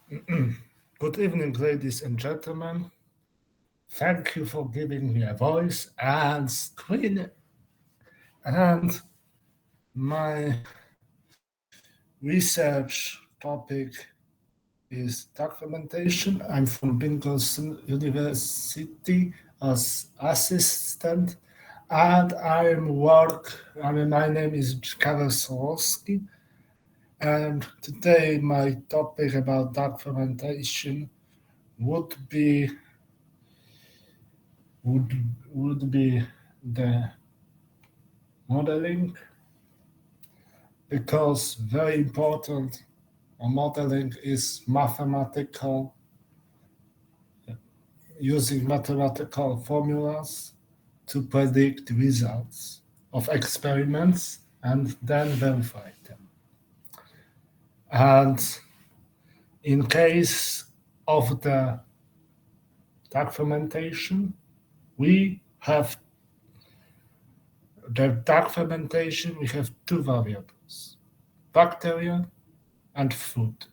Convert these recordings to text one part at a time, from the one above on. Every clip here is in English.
Good evening, ladies and gentlemen. Thank you for giving me a voice and screen. And my research topic is documentation. I'm from Binghamton University as assistant, and my name is Gawel Solosky. And today my topic about documentation would be would would be the modeling, because very important modeling is mathematical, using mathematical formulas to predict results of experiments and then verify them. And in case of the documentation, we have we have two variables: bacteria and food.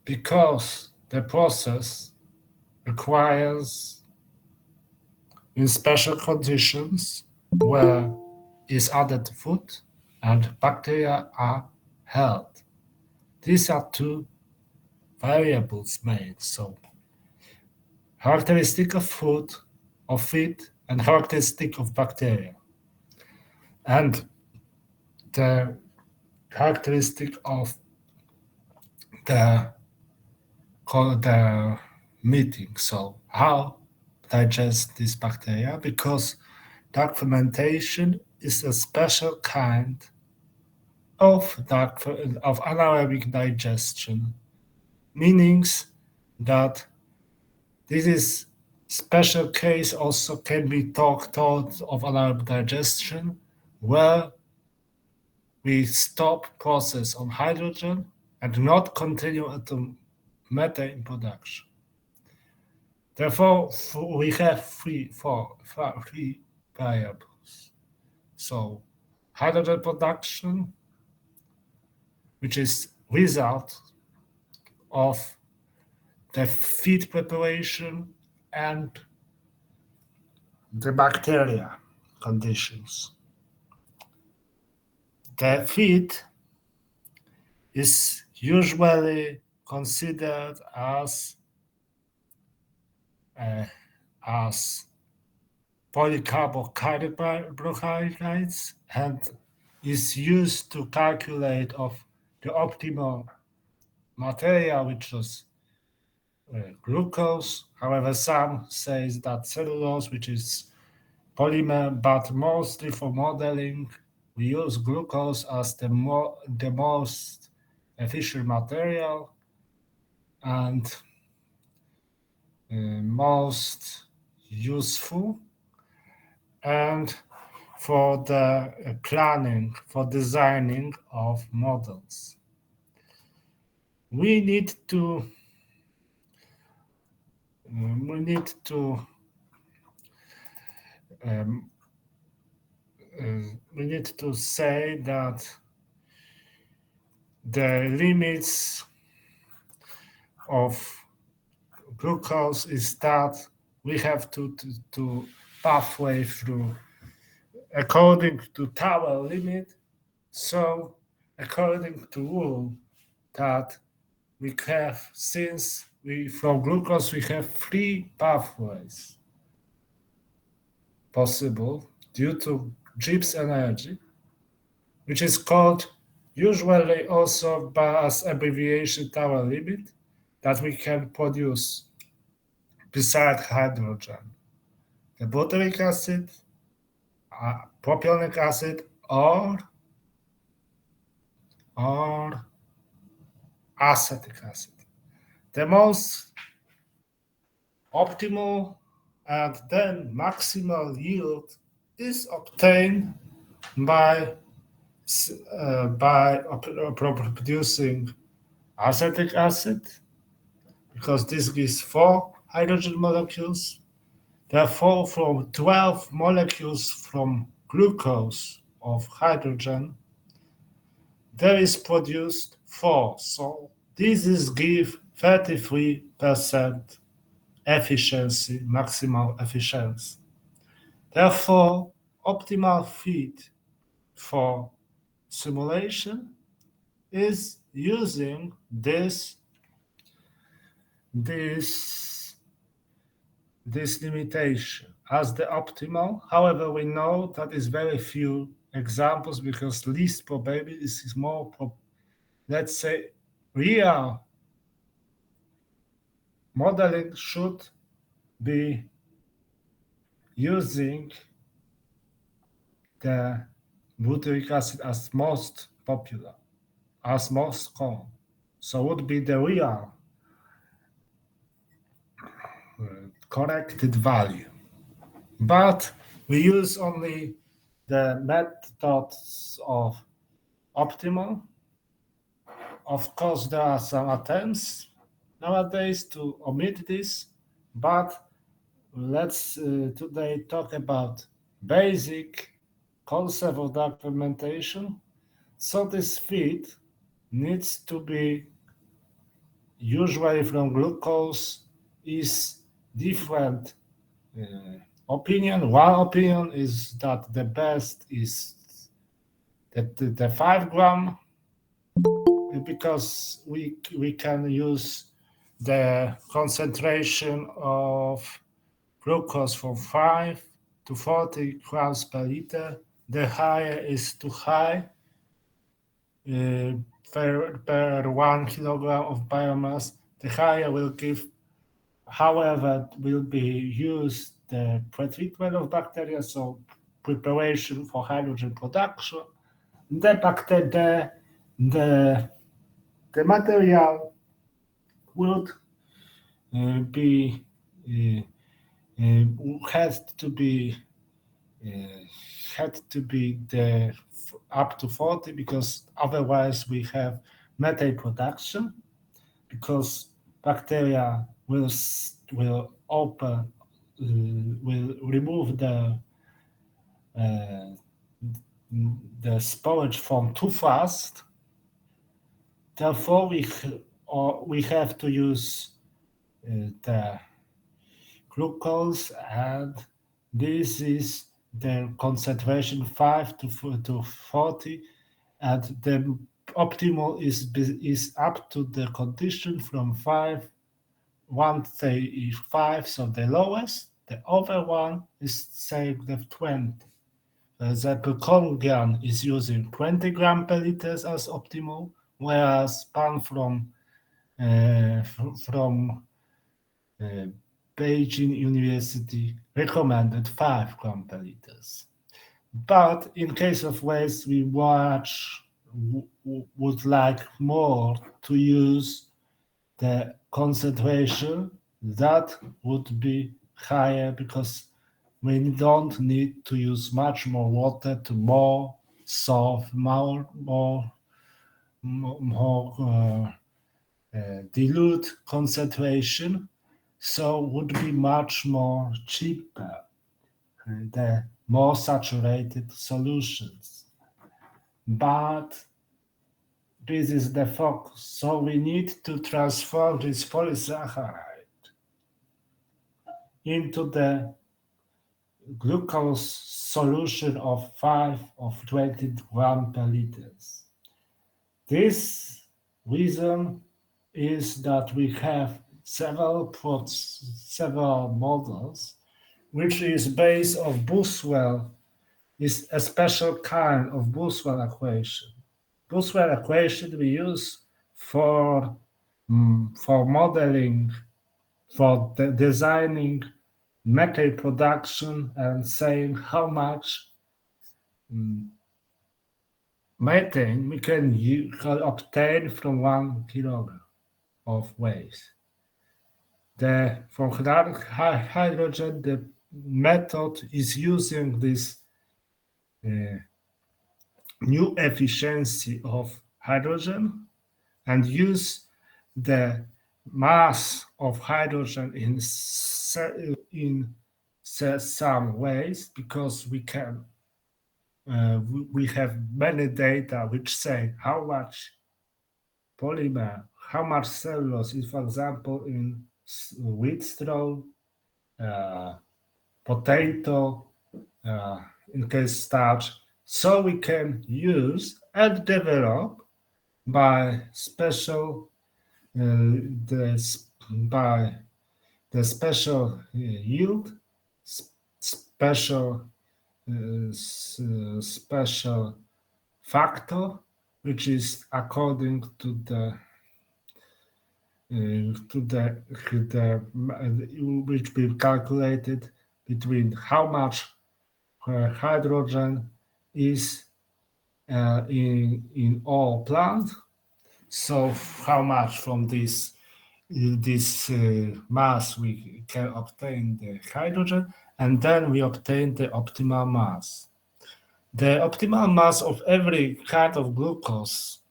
Because the process requires in special conditions where is added food and bacteria are held. These are two variables made. So characteristic of food, of feed, and characteristic of bacteria. And the characteristic of the the meeting. So how digest this bacteria? Because dark fermentation is a special kind of anaerobic digestion, meanings that this is special case also can be talked of anaerobic digestion, where we stop process on hydrogen and not continue at the methane production. Therefore, we have three variables. So hydrogen production, which is result of the feed preparation and the bacteria conditions. The feed is usually considered as polycarbohydrates and is used to calculate of the optimal material, which was glucose. However, some says that cellulose, which is polymer, but mostly for modeling, we use glucose as the most efficient material and most useful. And for the planning, for designing of models, we need to we need to um, we need to say that the limits of glucose is that we have to pathway through according to tower limit. So according to rule that we have, since we from glucose we have three pathways possible due to Gibbs energy, which is called usually also by as abbreviation tower limit, that we can produce beside hydrogen the butyric acid, propionic acid, or acetic acid. The most optimal and then maximal yield is obtained by producing acetic acid, because this gives 4 hydrogen molecules. Therefore, from 12 molecules from glucose of hydrogen, there is produced 4. So this is give 33% efficiency, maximal efficiency. Therefore, optimal fit for simulation is using this this limitation as the optimal. However, we know that is very few examples because least probability is more, let's say, real modeling should be using the butyric acid as most popular, as most common. So would be the real corrected value. But we use only the methods of optimal. Of course, there are some attempts nowadays to omit this, but let's today talk about basic concept of documentation. So this feed needs to be usually from glucose is different opinion. One opinion is that the best is the 5 gram because we can use the concentration of glucose from 5 to 40 grams per liter. The higher is too high per 1 kilogram of biomass. The higher will give, however, will be used the pretreatment of bacteria, so preparation for hydrogen production. The material would be has to be the up to 40 because otherwise we have methane production because bacteria will open will remove the sporage form too fast. Therefore, we have to use the glucose, and this is the concentration 5 to 40, and the optimal is up to the condition from 135, so the lowest. The other one is say the 20. For example, Colgan is using 20 gram per liter as optimal, whereas Pan from Beijing University recommended 5 gram per liters. But in case of waste, we would like more to use the concentration that would be higher because we don't need to use much more water to more solve more dilute concentration, so would be much more cheaper the more saturated solutions. But this is the focus, so we need to transform this polysaccharide into the glucose solution of 5 of 20 gram per liters. This reason is that we have several models, which is based on Buswell, is a special kind of Buswell equation. Buswell equation we use for modeling, for designing methane production and saying how much methane we can obtain from 1 kilogram of waste. For hydrogen, the method is using this new efficiency of hydrogen and use the mass of hydrogen in some ways because we can we have many data which say how much polymer, how much cellulose is, for example, in wheat straw, potato, in case starch, so we can use and develop by special by the special yield, special special factor, which is according to the which we calculated between how much hydrogen is in all plant. So how much from this mass we can obtain the hydrogen, and then we obtain the optimal mass. The optimal mass of every kind of glucose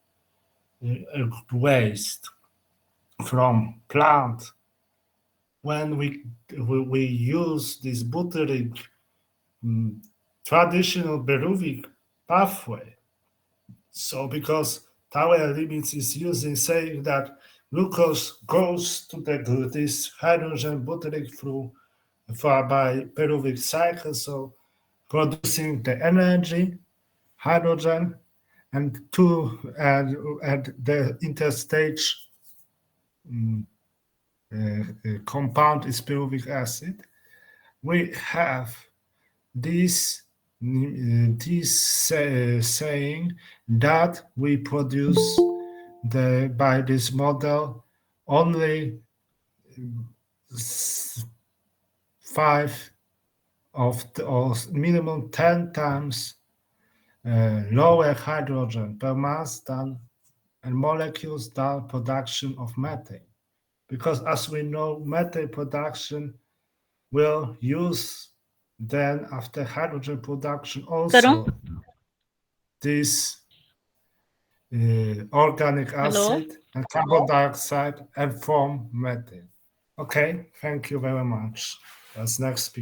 waste from plant, when we use this butyric traditional Beruvic pathway. So because Tauer limits is using saying that glucose goes to this hydrogen butyric through by Peruvic cycle, so producing the energy, hydrogen, and the interstage compound is pyruvic acid. We have this saying that we produce by this model only 5 or minimum 10 times lower hydrogen per mass than and molecules than production of methane. Because as we know, methane production will use then after hydrogen production also this organic acid and carbon dioxide and form methane. Okay, thank you very much. That's next speaker.